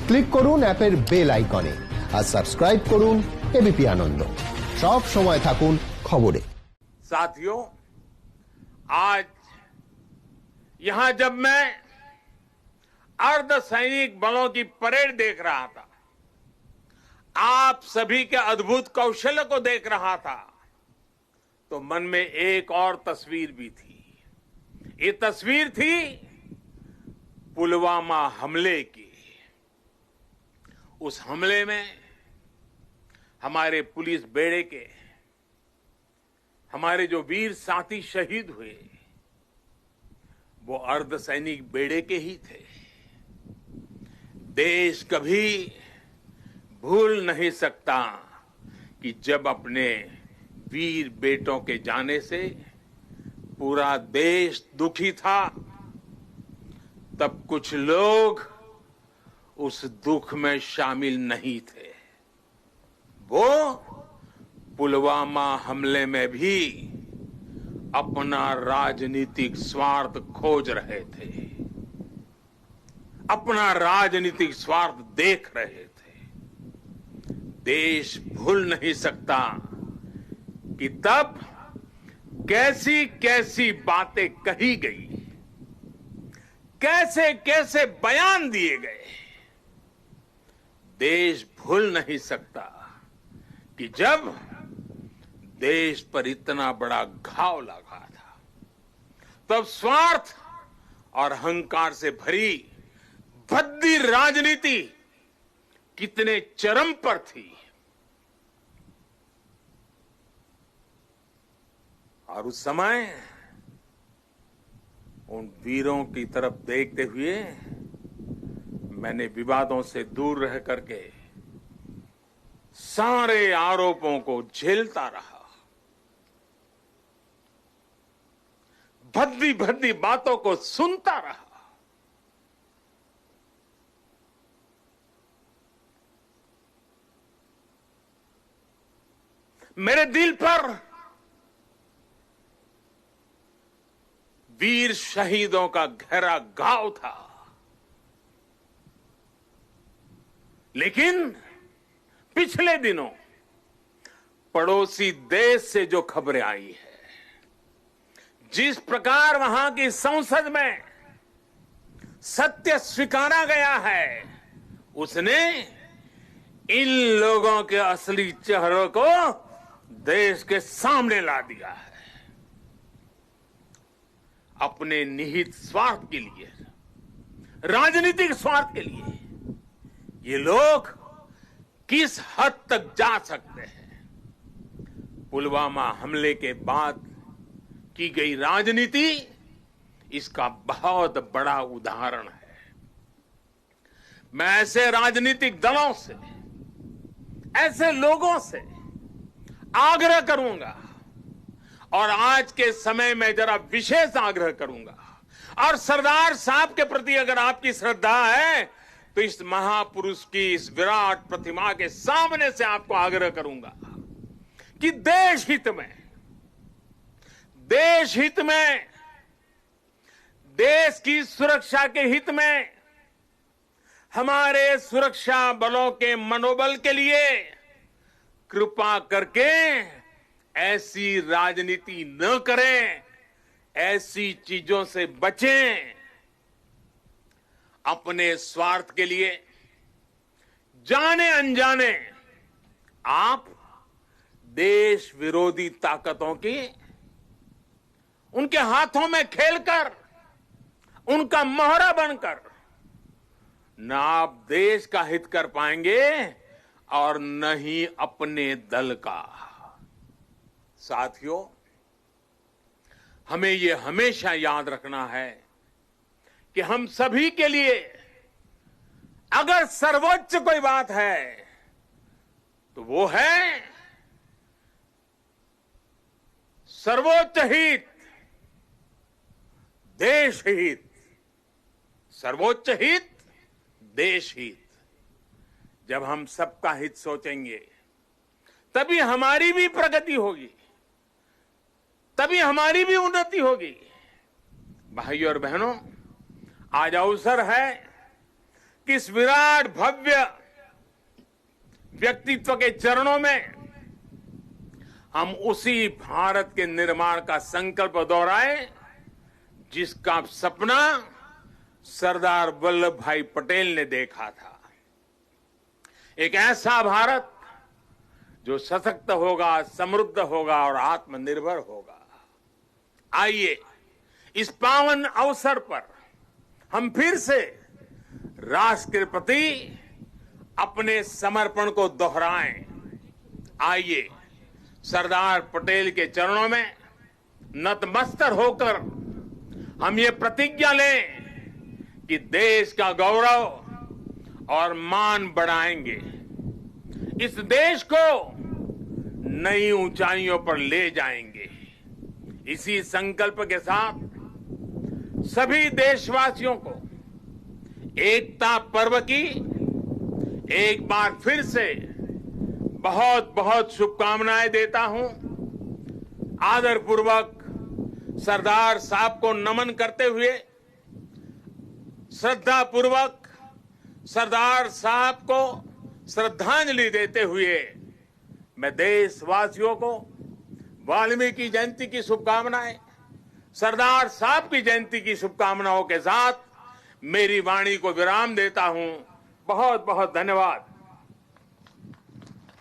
Click করুন অ্যাপের bell আইকনে আর সাবস্ক্রাইব করুন এবিপি আনন্দ। সব সময় থাকুন খবরে। साथियों, आज यहां जब मैं अर्धसैनिक बलों की परेड देख रहा था, आप सभी के अद्भुत कौशल्य को देख रहा था, तो मन में एक और तस्वीर भी थी। ये तस्वीर थी पुलवामा हमले की। उस हमले में हमारे पुलिस बेड़े के हमारे जो वीर साथी शहीद हुए, वो अर्धसैनिक बेड़े के ही थे। देश कभी भूल नहीं सकता कि जब अपने वीर बेटों के जाने से पूरा देश दुखी था, तब कुछ लोग उस दुख में शामिल नहीं थे। वो पुलवामा हमले में भी अपना राजनीतिक स्वार्थ खोज रहे थे, अपना राजनीतिक स्वार्थ देख रहे थे। देश भूल नहीं सकता कि तब कैसी कैसी बातें कही गई, कैसे कैसे बयान दिए गए। देश भूल नहीं सकता कि जब देश पर इतना बड़ा घाव लगा था, तब स्वार्थ और अहंकार से भरी भद्दी राजनीति कितने चरम पर थी। और उस समय उन वीरों की तरफ देखते हुए मैंने विवादों से दूर रह करके सारे आरोपों को झेलता रहा, भद्दी भद्दी बातों को सुनता रहा। मेरे दिल पर वीर शहीदों का गहरा घाव था, लेकिन पिछले दिनों पड़ोसी देश से जो खबरें आई है, जिस प्रकार वहां की संसद में सत्य स्वीकारा गया है, उसने इन लोगों के असली चेहरों को देश के सामने ला दिया है। अपने निहित स्वार्थ के लिए, राजनीतिक स्वार्थ के लिए ये लोग किस हद तक जा सकते हैं। पुलवामा हमले के बाद की गई राजनीति इसका बहुत बड़ा उदाहरण है। मैं ऐसे राजनीतिक दलों से, ऐसे लोगों से आग्रह करूंगा, और आज के समय में जरा विशेष आग्रह करूंगा, और सरदार साहब के प्रति अगर आपकी श्रद्धा है तो इस महापुरुष की इस विराट प्रतिमा के सामने से आपको आग्रह करूंगा कि देश हित में, देश की सुरक्षा के हित में, हमारे सुरक्षा बलों के मनोबल के लिए कृपा करके ऐसी राजनीति न करें, ऐसी चीजों से बचें। अपने स्वार्थ के लिए जाने अनजाने आप देश विरोधी ताकतों की उनके हाथों में खेलकर, उनका मोहरा बनकर न आप देश का हित कर पाएंगे और न ही अपने दल का। साथियों, हमें ये हमेशा याद रखना है कि हम सभी के लिए अगर सर्वोच्च कोई बात है तो वो है सर्वोच्च हित, देश हित। सर्वोच्च हित, देश हित। जब हम सबका हित सोचेंगे तभी हमारी भी प्रगति होगी, तभी हमारी भी उन्नति होगी। भाइयों और बहनों, आज अवसर है किस विराट भव्य व्यक्तित्व के चरणों में हम उसी भारत के निर्माण का संकल्प दोहराएं जिसका सपना सरदार वल्लभ भाई पटेल ने देखा था। एक ऐसा भारत जो सशक्त होगा, समृद्ध होगा और आत्मनिर्भर होगा। आइए इस पावन अवसर पर हम फिर से राष्ट्र के प्रति अपने समर्पण को दोहराएं। आइए सरदार पटेल के चरणों में नतमस्तक होकर हम ये प्रतिज्ञा लें कि देश का गौरव और मान बढ़ाएंगे, इस देश को नई ऊंचाइयों पर ले जाएंगे। इसी संकल्प के साथ सभी देशवासियों को एकता पर्व की एक बार फिर से बहुत बहुत शुभकामनाएं देता हूं। आदरपूर्वक सरदार साहब को नमन करते हुए, श्रद्धापूर्वक सरदार साहब को श्रद्धांजलि देते हुए मैं देशवासियों को वाल्मीकि जयंती की शुभकामनाएं, सरदार साहब की जयंती की शुभकामनाओं के साथ मेरी वाणी को विराम देता हूं। बहुत बहुत धन्यवाद।